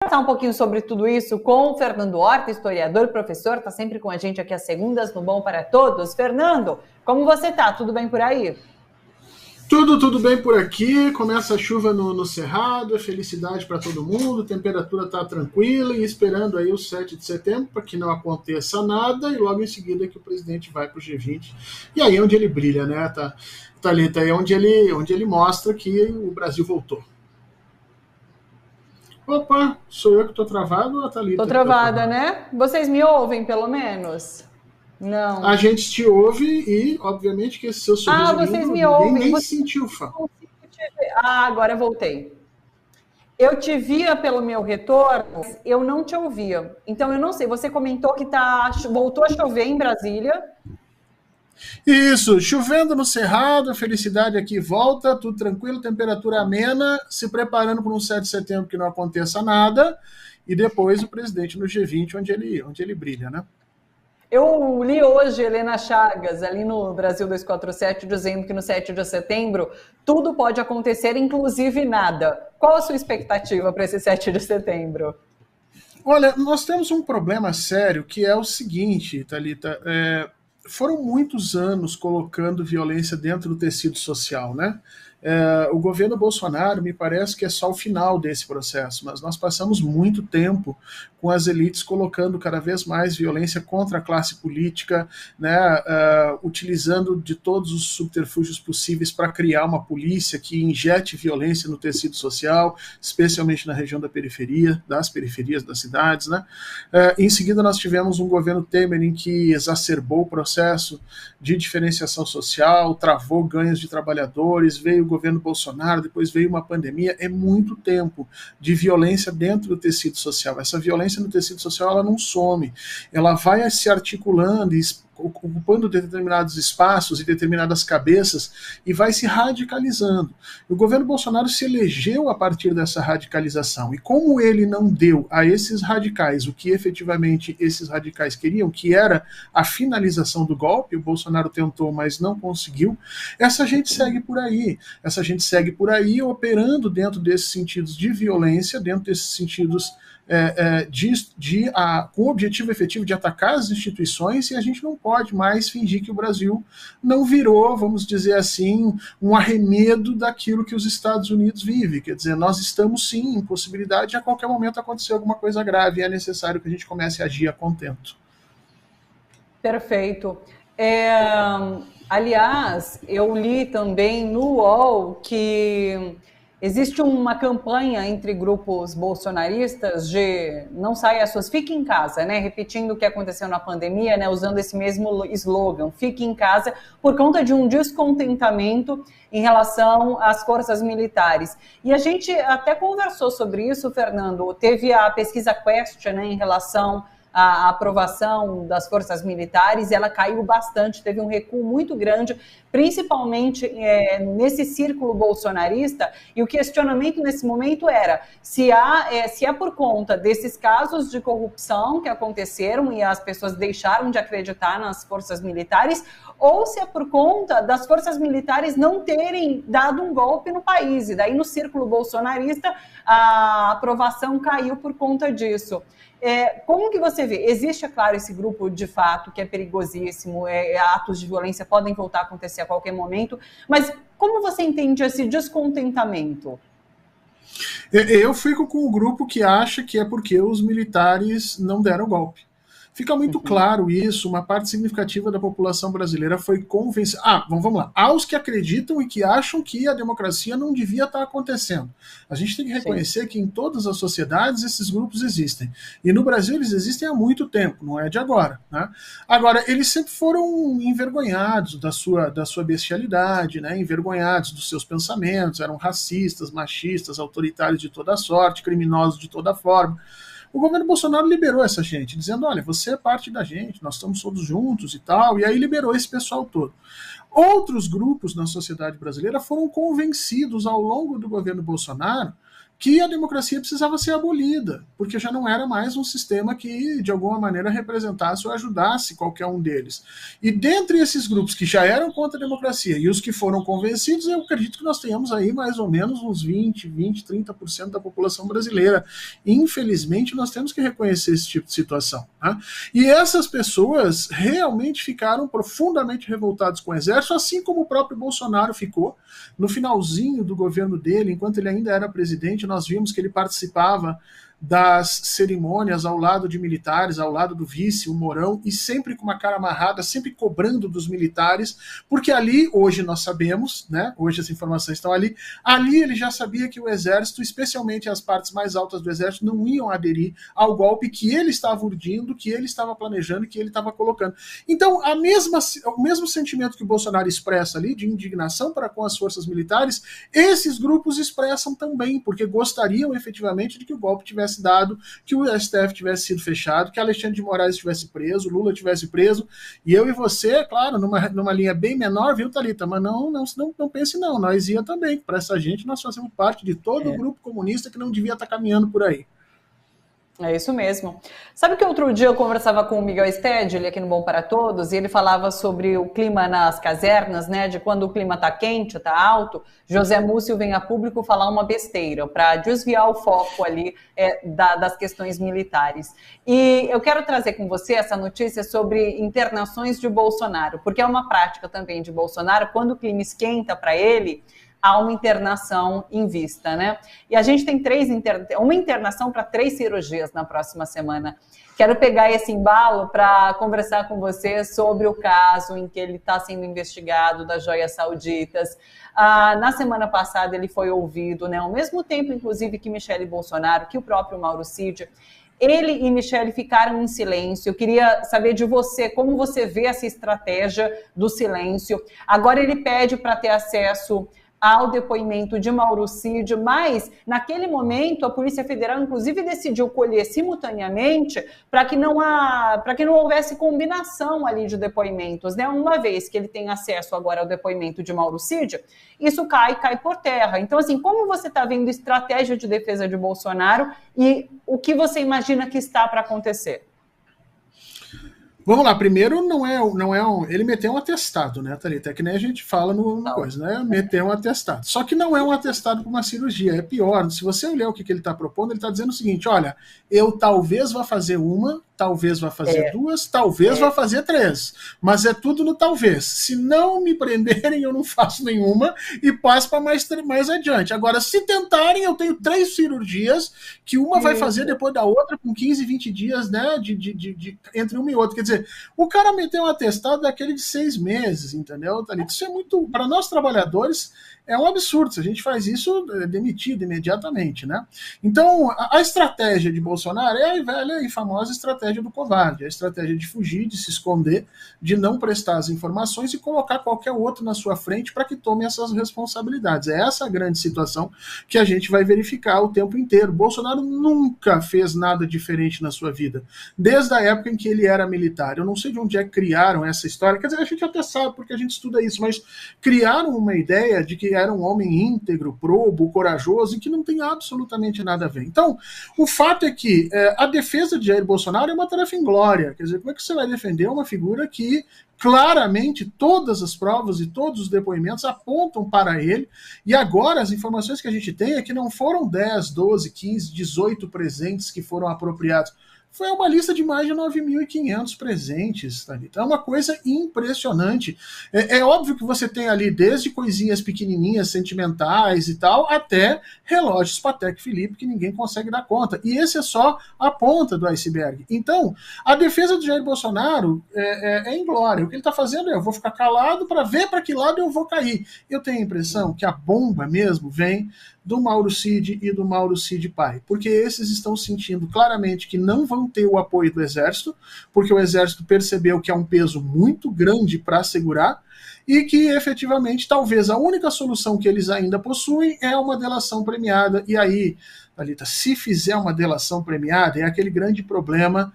conversar um pouquinho sobre tudo isso com o Fernando Horta, historiador, professor, está sempre com a gente aqui às segundas no Bom para Todos. Fernando, como você está? Tudo bem por aí? Tudo bem por aqui, começa a chuva no Cerrado, é felicidade para todo mundo, a temperatura está tranquila e esperando aí o 7 de setembro para que não aconteça nada e logo em seguida que o presidente vai para o G20. E aí é onde ele brilha, né, Thalita? É onde ele mostra que o Brasil voltou. Opa, sou eu que estou travado ou a Thalita? Estou travada, né? Vocês me ouvem, pelo menos? Não. A gente te ouve e, obviamente, que esse seu sorriso vocês lindo, me ninguém ouvem. nem Vocês sentiu, Fá. Agora eu voltei. Eu te via pelo meu retorno, eu não te ouvia. Então, eu não sei, você comentou que voltou a chover em Brasília. Isso, chovendo no Cerrado, a felicidade aqui volta, tudo tranquilo, temperatura amena, se preparando para um 7 de setembro que não aconteça nada, e depois o presidente no G20, onde ele brilha, né? Eu li hoje Helena Chagas, ali no Brasil 247, dizendo que no 7 de setembro tudo pode acontecer, inclusive nada. Qual a sua expectativa para esse 7 de setembro? Olha, nós temos um problema sério que é o seguinte, Thalita, foram muitos anos colocando violência dentro do tecido social, né? O governo Bolsonaro me parece que é só o final desse processo, mas nós passamos muito tempo com as elites colocando cada vez mais violência contra a classe política, né, utilizando de todos os subterfúgios possíveis para criar uma polícia que injete violência no tecido social, especialmente na região da periferia, das periferias das cidades, né? Em seguida nós tivemos um governo Temer em que exacerbou o processo de diferenciação social, travou ganhos de trabalhadores, veio o governo Bolsonaro, depois veio uma pandemia, é muito tempo de violência dentro do tecido social. Essa violência no tecido social ela não some, ela vai se articulando e ocupando determinados espaços e determinadas cabeças e vai se radicalizando. O governo Bolsonaro se elegeu a partir dessa radicalização e como ele não deu a esses radicais o que efetivamente esses radicais queriam, que era a finalização do golpe, o Bolsonaro tentou, mas não conseguiu, essa gente segue por aí operando dentro desses sentidos de violência, dentro desses sentidos com o objetivo efetivo de atacar as instituições, e a gente não pode mais fingir que o Brasil não virou, vamos dizer assim, um arremedo daquilo que os Estados Unidos vivem. Quer dizer, nós estamos sim em possibilidade de a qualquer momento acontecer alguma coisa grave e é necessário que a gente comece a agir a contento. Perfeito. Aliás, eu li também no UOL que existe uma campanha entre grupos bolsonaristas de não saia as suas, fique em casa, né? Repetindo o que aconteceu na pandemia, né? Usando esse mesmo slogan, fique em casa, por conta de um descontentamento em relação às forças militares. E a gente até conversou sobre isso, Fernando. Teve a pesquisa Quest, né, em relação a aprovação das forças militares, ela caiu bastante, teve um recuo muito grande, principalmente nesse círculo bolsonarista, e o questionamento nesse momento era se é por conta desses casos de corrupção que aconteceram e as pessoas deixaram de acreditar nas forças militares, ou se é por conta das forças militares não terem dado um golpe no país, e daí no círculo bolsonarista a aprovação caiu por conta disso. Como que você vê? Existe, é claro, esse grupo de fato que é perigosíssimo, atos de violência podem voltar a acontecer a qualquer momento, mas como você entende esse descontentamento? Eu fico com o grupo que acha que é porque os militares não deram golpe. Fica muito claro isso, uma parte significativa da população brasileira foi convencida. Vamos lá. Há os que acreditam e que acham que a democracia não devia estar acontecendo. A gente tem que reconhecer que em todas as sociedades esses grupos existem. E no Brasil eles existem há muito tempo, não é de agora, né? Agora, eles sempre foram envergonhados da sua bestialidade, né? Envergonhados dos seus pensamentos, eram racistas, machistas, autoritários de toda sorte, criminosos de toda forma. O governo Bolsonaro liberou essa gente, dizendo, olha, você é parte da gente, nós estamos todos juntos e tal, e aí liberou esse pessoal todo. Outros grupos na sociedade brasileira foram convencidos ao longo do governo Bolsonaro que a democracia precisava ser abolida, porque já não era mais um sistema que, de alguma maneira, representasse ou ajudasse qualquer um deles. E dentre esses grupos que já eram contra a democracia e os que foram convencidos, eu acredito que nós tenhamos aí mais ou menos uns 30% da população brasileira. Infelizmente, nós temos que reconhecer esse tipo de situação. Né? E essas pessoas realmente ficaram profundamente revoltadas com o exército, assim como o próprio Bolsonaro ficou. No finalzinho do governo dele, enquanto ele ainda era presidente, nós vimos que ele participava das cerimônias ao lado de militares, ao lado do vice, o Mourão, e sempre com uma cara amarrada, sempre cobrando dos militares, porque ali, hoje nós sabemos, né, hoje as informações estão ali ele já sabia que o exército, especialmente as partes mais altas do exército, não iam aderir ao golpe que ele estava urdindo, que ele estava planejando, que ele estava colocando. Então, o mesmo sentimento que o Bolsonaro expressa ali, de indignação para com as forças militares, esses grupos expressam também, porque gostariam efetivamente de que o golpe tivesse dado, que o STF tivesse sido fechado, que Alexandre de Moraes estivesse preso, Lula estivesse preso, e eu e você, claro, numa linha bem menor, viu, Thalita? Mas não pense não, nós ia também, para essa gente nós fazemos parte de todo o grupo comunista que não devia estar caminhando por aí. É isso mesmo. Sabe que outro dia eu conversava com o Miguel Stedley aqui no Bom para Todos, e ele falava sobre o clima nas casernas, né, de quando o clima tá quente, tá alto, José Múcio vem a público falar uma besteira, para desviar o foco ali das questões militares. E eu quero trazer com você essa notícia sobre internações de Bolsonaro, porque é uma prática também de Bolsonaro, quando o clima esquenta para ele, há uma internação em vista, né? E a gente tem uma internação para 3 cirurgias na próxima semana. Quero pegar esse embalo para conversar com você sobre o caso em que ele está sendo investigado das joias sauditas. Na semana passada ele foi ouvido, né? Ao mesmo tempo, inclusive, que Michele Bolsonaro, que o próprio Mauro Cid. Ele e Michele ficaram em silêncio. Eu queria saber de você, como você vê essa estratégia do silêncio. Agora ele pede para ter acesso ao depoimento de Mauro Cid, mas naquele momento a Polícia Federal inclusive decidiu colher simultaneamente para que não houvesse combinação ali de depoimentos, né? Uma vez que ele tem acesso agora ao depoimento de Mauro Cid, isso cai por terra. Então, assim, como você está vendo estratégia de defesa de Bolsonaro e o que você imagina que está para acontecer? Vamos lá, primeiro ele meteu um atestado, né, Thalita? É que nem a gente fala numa coisa, né? Meteu um atestado. Só que não é um atestado para uma cirurgia, é pior. Se você olhar o que ele está propondo, ele está dizendo o seguinte: olha, eu talvez vá fazer uma, talvez vá fazer 2, talvez vá fazer 3. Mas é tudo no talvez. Se não me prenderem, eu não faço nenhuma e passo para mais adiante. Agora, se tentarem, eu tenho 3 cirurgias, que uma vai fazer depois da outra, com 15, 20 dias, né, entre uma e outra. Quer dizer, o cara meteu um atestado daquele de 6 meses, entendeu, Thalita? Isso é muito, para nós trabalhadores, é um absurdo. Se a gente faz isso, é demitido imediatamente, né? Então, a estratégia de Bolsonaro é a velha e famosa estratégia do covarde, a estratégia de fugir, de se esconder, de não prestar as informações e colocar qualquer outro na sua frente para que tome essas responsabilidades. É essa a grande situação que a gente vai verificar o tempo inteiro. Bolsonaro nunca fez nada diferente na sua vida, desde a época em que ele era militar. Eu não sei de onde é que criaram essa história, quer dizer, a gente até sabe porque a gente estuda isso, mas criaram uma ideia de que era um homem íntegro, probo, corajoso e que não tem absolutamente nada a ver. Então, o fato é que a defesa de Jair Bolsonaro é uma tarefa inglória. Quer dizer, como é que você vai defender uma figura que claramente todas as provas e todos os depoimentos apontam para ele, e agora as informações que a gente tem é que não foram 10, 12, 15, 18 presentes que foram apropriados. Foi uma lista de mais de 9.500 presentes, Thalita. É uma coisa impressionante. É óbvio que você tem ali desde coisinhas pequenininhas, sentimentais e tal, até relógios Patek Philippe que ninguém consegue dar conta. E esse é só a ponta do iceberg. Então, a defesa do Jair Bolsonaro é inglória. O que ele está fazendo é: eu vou ficar calado para ver para que lado eu vou cair. Eu tenho a impressão que a bomba mesmo vem do Mauro Cid e do Mauro Cid pai, porque esses estão sentindo claramente que não vão ter o apoio do Exército, porque o Exército percebeu que é um peso muito grande para segurar, e que efetivamente talvez a única solução que eles ainda possuem é uma delação premiada, e aí Thalita, se fizer uma delação premiada, é aquele grande problema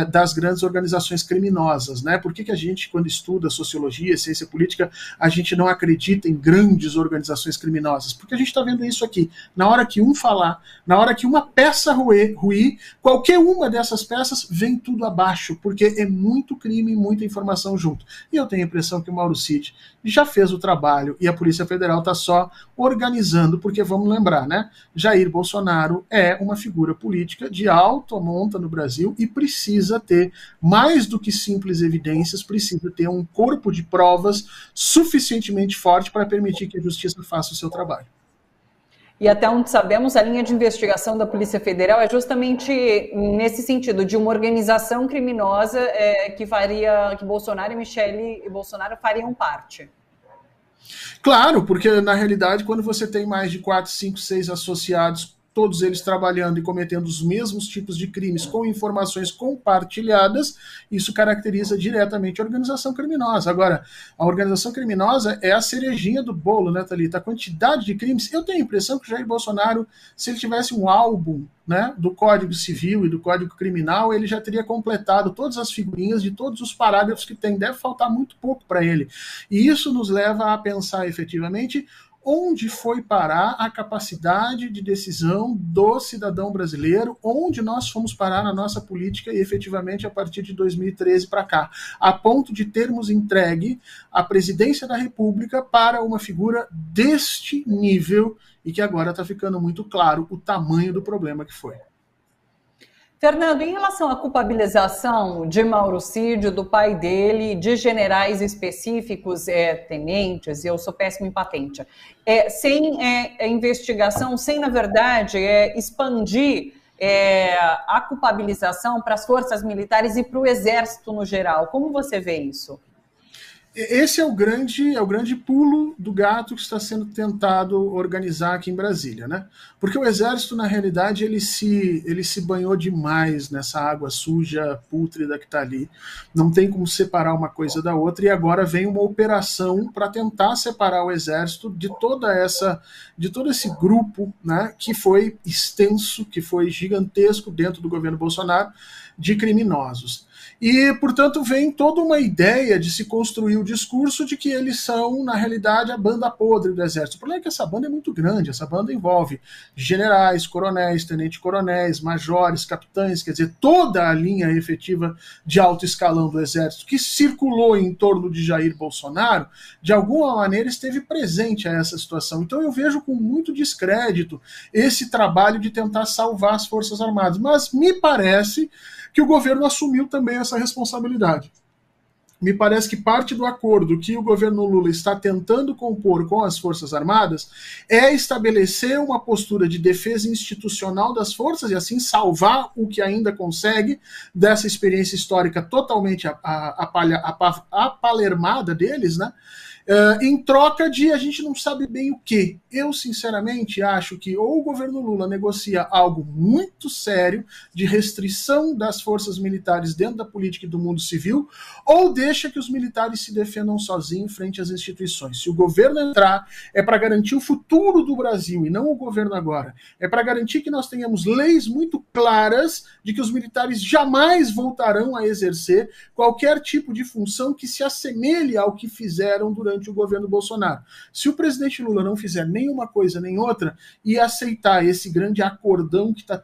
das grandes organizações criminosas, né? Por que a gente, quando estuda sociologia, ciência política, a gente não acredita em grandes organizações criminosas? Porque a gente está vendo isso aqui. Na hora que um falar, na hora que uma peça ruir, qualquer uma dessas peças vem tudo abaixo, porque é muito crime e muita informação junto. E eu tenho a impressão que o Mauro Cid já fez o trabalho e a Polícia Federal está só organizando, porque vamos lembrar, né? Jair Bolsonaro é uma figura política de alta monta no Brasil e precisa ter, mais do que simples evidências, precisa ter um corpo de provas suficientemente forte para permitir que a justiça faça o seu trabalho. E até onde sabemos, a linha de investigação da Polícia Federal é justamente nesse sentido, de uma organização criminosa que Bolsonaro e Michele Bolsonaro fariam parte. Claro, porque na realidade, quando você tem mais de 4, 5, 6 associados, todos eles trabalhando e cometendo os mesmos tipos de crimes com informações compartilhadas, isso caracteriza diretamente a organização criminosa. Agora, a organização criminosa é a cerejinha do bolo, né, Thalita? A quantidade de crimes, eu tenho a impressão que o Jair Bolsonaro, se ele tivesse um álbum, né, do Código Civil e do Código Criminal, ele já teria completado todas as figurinhas de todos os parágrafos que tem. Deve faltar muito pouco para ele. E isso nos leva a pensar efetivamente onde foi parar a capacidade de decisão do cidadão brasileiro, onde nós fomos parar na nossa política e efetivamente a partir de 2013 para cá, a ponto de termos entregue a presidência da República para uma figura deste nível e que agora está ficando muito claro o tamanho do problema que foi. Fernando, em relação à culpabilização de Mauro Cid, do pai dele, de generais específicos, tenentes, eu sou péssimo em patente, sem investigação, sem, na verdade, expandir a culpabilização para as forças militares e para o Exército no geral. Como você vê isso? Esse é o grande pulo do gato que está sendo tentado organizar aqui em Brasília, né? Porque o Exército, na realidade, ele se banhou demais nessa água suja, pútrida que está ali. Não tem como separar uma coisa da outra, e agora vem uma operação para tentar separar o Exército de todo esse grupo, né, que foi extenso, que foi gigantesco dentro do governo Bolsonaro, de criminosos. E, portanto, vem toda uma ideia de se construir o discurso de que eles são, na realidade, a banda podre do Exército. O problema é que essa banda é muito grande, essa banda envolve generais, coronéis, tenente-coronéis, majores, capitães, quer dizer, toda a linha efetiva de alto escalão do Exército que circulou em torno de Jair Bolsonaro, de alguma maneira esteve presente a essa situação. Então eu vejo com muito descrédito esse trabalho de tentar salvar as Forças Armadas, mas me parece que o governo assumiu também essa responsabilidade. Me parece que parte do acordo que o governo Lula está tentando compor com as Forças Armadas é estabelecer uma postura de defesa institucional das forças e assim salvar o que ainda consegue dessa experiência histórica totalmente apalermada deles, né? Em troca de a gente não sabe bem o que. Eu, sinceramente, acho que ou o governo Lula negocia algo muito sério de restrição das forças militares dentro da política e do mundo civil, ou deixa que os militares se defendam sozinhos frente às instituições. Se o governo entrar, é para garantir o futuro do Brasil, e não o governo agora. É para garantir que nós tenhamos leis muito claras de que os militares jamais voltarão a exercer qualquer tipo de função que se assemelhe ao que fizeram durante o governo Bolsonaro. Se o presidente Lula não fizer nenhuma coisa nem outra e aceitar esse grande acordão que está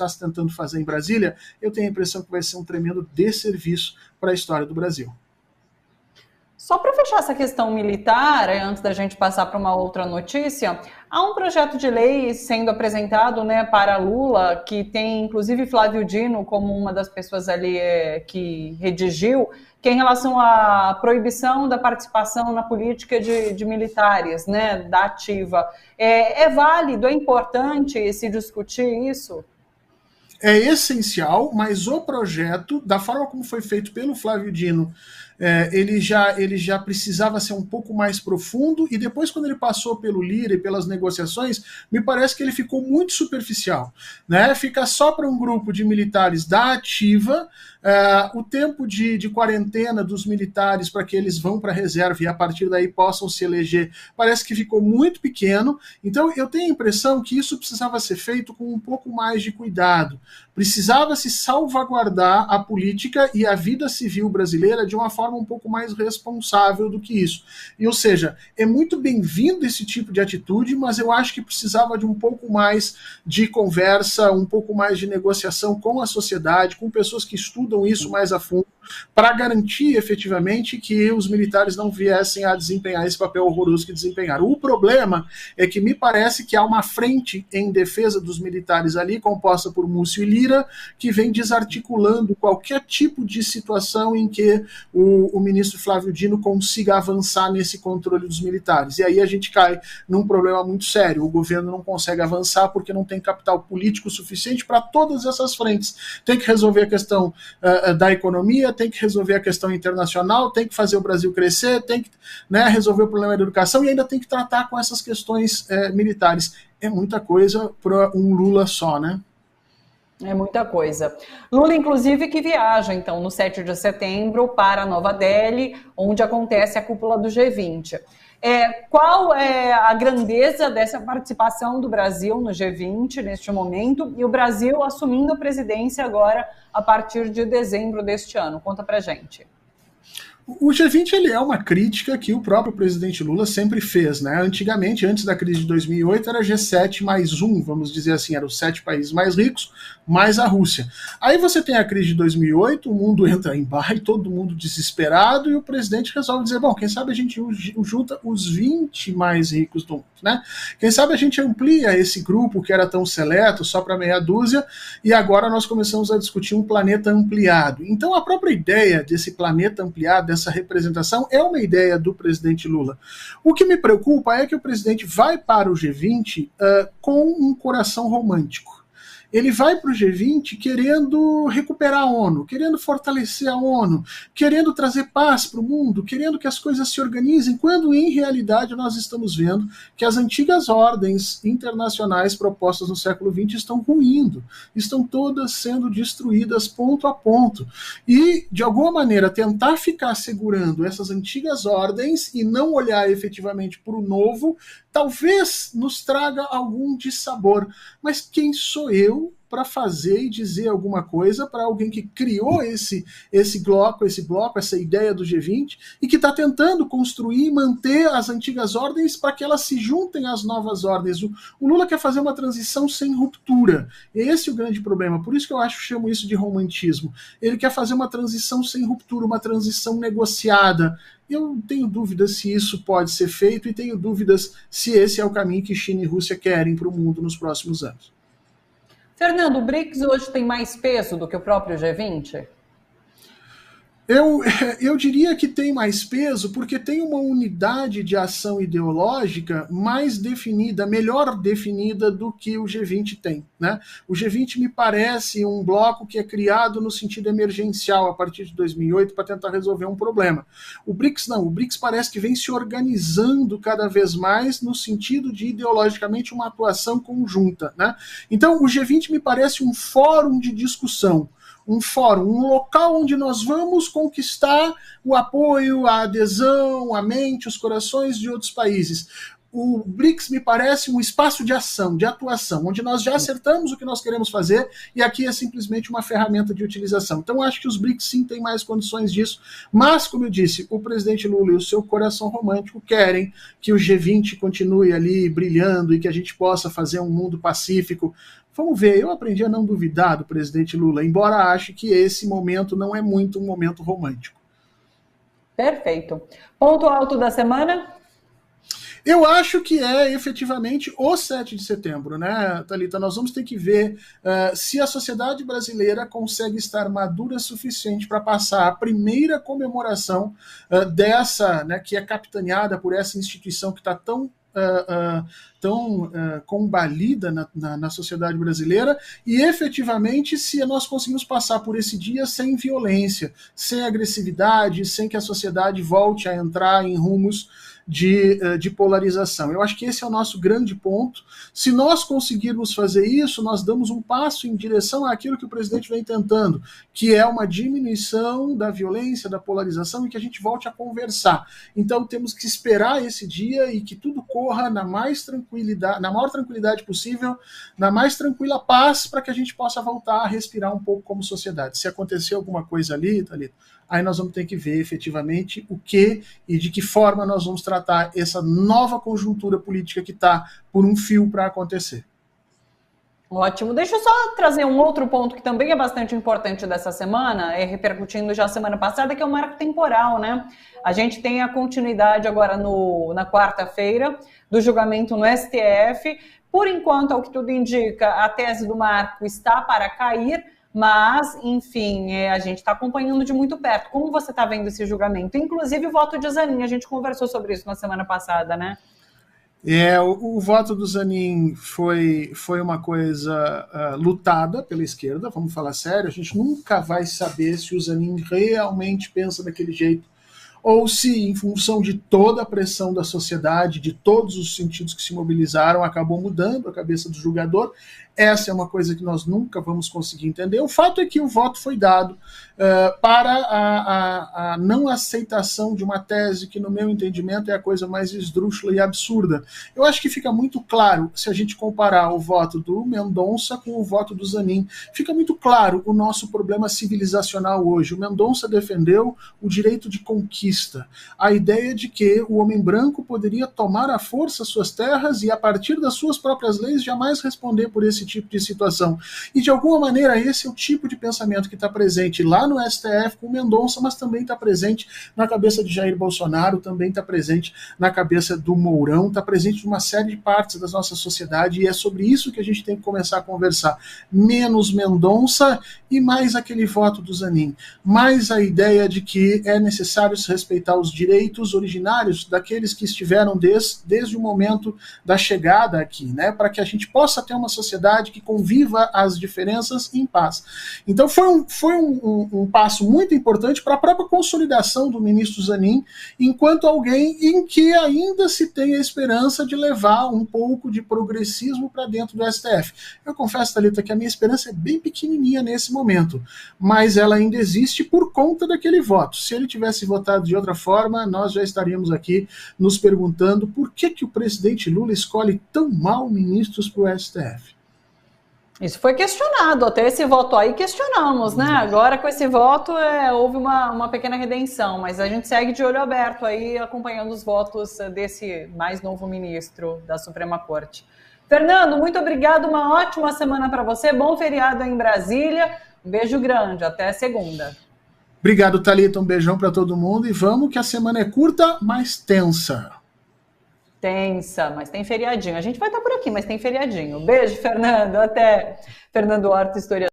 se tentando fazer em Brasília, eu tenho a impressão que vai ser um tremendo desserviço para a história do Brasil. Só para fechar essa questão militar, antes da gente passar para uma outra notícia, há um projeto de lei sendo apresentado, né, para Lula, que tem inclusive Flávio Dino como uma das pessoas ali que redigiu, que é em relação à proibição da participação na política de militares, né, da ativa. É válido, é importante se discutir isso? É essencial, mas o projeto, da forma como foi feito pelo Flávio Dino, ele já precisava ser um pouco mais profundo, e depois, quando ele passou pelo Lira e pelas negociações, me parece que ele ficou muito superficial, né? Fica só para um grupo de militares da ativa, o tempo de quarentena dos militares para que eles vão para a reserva e a partir daí possam se eleger, parece que ficou muito pequeno. Então eu tenho a impressão que isso precisava ser feito com um pouco mais de cuidado. Precisava se salvaguardar a política e a vida civil brasileira de uma forma um pouco mais responsável do que isso. E, ou seja, é muito bem-vindo esse tipo de atitude, mas eu acho que precisava de um pouco mais de conversa, um pouco mais de negociação com a sociedade, com pessoas que estudam isso mais a fundo, para garantir efetivamente que os militares não viessem a desempenhar esse papel horroroso que desempenharam. O problema é que me parece que há uma frente em defesa dos militares ali, composta por Múcio e Lira, que vem desarticulando qualquer tipo de situação em que o ministro Flávio Dino consiga avançar nesse controle dos militares. E aí a gente cai num problema muito sério. O governo não consegue avançar porque não tem capital político suficiente para todas essas frentes. Tem que resolver a questão da economia, tem que resolver a questão internacional, tem que fazer o Brasil crescer, tem que, né, resolver o problema da educação e ainda tem que tratar com essas questões militares. É muita coisa para um Lula só, né? É muita coisa. Lula, inclusive, que viaja, então, no 7 de setembro para Nova Delhi, onde acontece a cúpula do G20. Qual é a grandeza dessa participação do Brasil no G20 neste momento e o Brasil assumindo a presidência agora a partir de dezembro deste ano? Conta pra gente. O G20 ele é uma crítica que o próprio presidente Lula sempre fez, né? Antigamente, antes da crise de 2008, era G7 mais um, vamos dizer assim, eram os 7 países mais ricos, mais a Rússia. Aí você tem a crise de 2008, o mundo entra em baile, todo mundo desesperado, e o presidente resolve dizer, bom, quem sabe a gente junta os 20 mais ricos do mundo, né? Quem sabe a gente amplia esse grupo que era tão seleto, só para meia dúzia, e agora nós começamos a discutir um planeta ampliado. Então a própria ideia desse planeta ampliado, dessa representação, é uma ideia do presidente Lula. O que me preocupa é que o presidente vai para o G20 com um coração romântico. Ele vai para o G20 querendo recuperar a ONU, querendo fortalecer a ONU, querendo trazer paz para o mundo, querendo que as coisas se organizem, quando em realidade nós estamos vendo que as antigas ordens internacionais propostas no século XX estão ruindo, estão todas sendo destruídas ponto a ponto. E, de alguma maneira, tentar ficar segurando essas antigas ordens e não olhar efetivamente para o novo, talvez nos traga algum dissabor. Mas quem sou eu para fazer e dizer alguma coisa para alguém que criou esse bloco, essa ideia do G20, e que está tentando construir e manter as antigas ordens para que elas se juntem às novas ordens. O Lula quer fazer uma transição sem ruptura. Esse é o grande problema. Por isso que eu chamo isso de romantismo. Ele quer fazer uma transição sem ruptura, uma transição negociada. Eu tenho dúvidas se isso pode ser feito e tenho dúvidas se esse é o caminho que China e Rússia querem para o mundo nos próximos anos. Fernando, o BRICS hoje tem mais peso do que o próprio G20? Eu diria que tem mais peso porque tem uma unidade de ação ideológica mais definida, melhor definida do que o G20 tem, né? O G20 me parece um bloco que é criado no sentido emergencial a partir de 2008 para tentar resolver um problema. O BRICS não, o BRICS parece que vem se organizando cada vez mais no sentido de ideologicamente uma atuação conjunta, né? Então o G20 me parece um fórum de discussão, um fórum, um local onde nós vamos conquistar o apoio, a adesão, a mente, os corações de outros países. O BRICS me parece um espaço de ação, de atuação, onde nós já acertamos o que nós queremos fazer e aqui é simplesmente uma ferramenta de utilização. Então acho que os BRICS sim têm mais condições disso, mas como eu disse, o presidente Lula e o seu coração romântico querem que o G20 continue ali brilhando e que a gente possa fazer um mundo pacífico. Vamos ver, eu aprendi a não duvidar do presidente Lula, embora ache que esse momento não é muito um momento romântico. Perfeito. Ponto alto da semana? Eu acho que é efetivamente o 7 de setembro, né, Thalita? Nós vamos ter que ver se a sociedade brasileira consegue estar madura o suficiente para passar a primeira comemoração dessa, né, que é capitaneada por essa instituição que está tão combalida na sociedade brasileira, e efetivamente se nós conseguimos passar por esse dia sem violência, sem agressividade, sem que a sociedade volte a entrar em rumos de polarização. Eu acho que esse é o nosso grande ponto. Se nós conseguirmos fazer isso, nós damos um passo em direção àquilo que o presidente vem tentando, que é uma diminuição da violência, da polarização, e que a gente volte a conversar. Então temos que esperar esse dia e que tudo corra na maior tranquilidade possível, na mais tranquila paz, para que a gente possa voltar a respirar um pouco como sociedade. Se acontecer alguma coisa ali, Thalita, aí nós vamos ter que ver efetivamente o que e de que forma nós vamos tratar essa nova conjuntura política que está por um fio para acontecer. Ótimo. Deixa eu só trazer um outro ponto que também é bastante importante dessa semana, repercutindo já a semana passada, que é o marco temporal, né? A gente tem a continuidade agora na quarta-feira do julgamento no STF. Por enquanto, ao que tudo indica, a tese do marco está para cair, mas, enfim, a gente está acompanhando de muito perto. Como você está vendo esse julgamento? Inclusive o voto de Zanin, a gente conversou sobre isso na semana passada, né? O voto do Zanin foi uma coisa lutada pela esquerda, vamos falar sério. A gente nunca vai saber se o Zanin realmente pensa daquele jeito, ou se, em função de toda a pressão da sociedade, de todos os sentidos que se mobilizaram, acabou mudando a cabeça do julgador. Essa é uma coisa que nós nunca vamos conseguir entender. O fato é que o voto foi dado para a não aceitação de uma tese que, no meu entendimento, é a coisa mais esdrúxula e absurda. Eu acho que fica muito claro, se a gente comparar o voto do Mendonça com o voto do Zanin, fica muito claro o nosso problema civilizacional hoje. O Mendonça defendeu o direito de conquista, a ideia de que o homem branco poderia tomar à força suas terras e, a partir das suas próprias leis, jamais responder por esse tipo de situação. E, de alguma maneira, esse é o tipo de pensamento que está presente lá no STF com o Mendonça, mas também está presente na cabeça de Jair Bolsonaro, também está presente na cabeça do Mourão, está presente em uma série de partes da nossa sociedade, e é sobre isso que a gente tem que começar a conversar. Menos Mendonça e mais aquele voto do Zanin. Mais a ideia de que é necessário se respeitar os direitos originários daqueles que estiveram desde o momento da chegada aqui, né, para que a gente possa ter uma sociedade que conviva as diferenças em paz. Então foi um passo muito importante para a própria consolidação do ministro Zanin, enquanto alguém em que ainda se tem a esperança de levar um pouco de progressismo para dentro do STF. Eu confesso, Thalita, que a minha esperança é bem pequenininha nesse momento, mas ela ainda existe por conta daquele voto. Se ele tivesse votado de outra forma, nós já estaríamos aqui nos perguntando por que o presidente Lula escolhe tão mal ministros para o STF. Isso foi questionado, até esse voto aí questionamos, né? Agora com esse voto houve uma pequena redenção, mas a gente segue de olho aberto aí, acompanhando os votos desse mais novo ministro da Suprema Corte. Fernando, muito obrigado, uma ótima semana para você, bom feriado aí em Brasília, um beijo grande, até segunda. Obrigado, Thalita, um beijão para todo mundo e vamos que a semana é curta, mas tensa. Tensa, mas tem feriadinho. A gente vai estar por aqui, mas tem feriadinho. Beijo, Fernando. Até. Fernando Horta, historiador.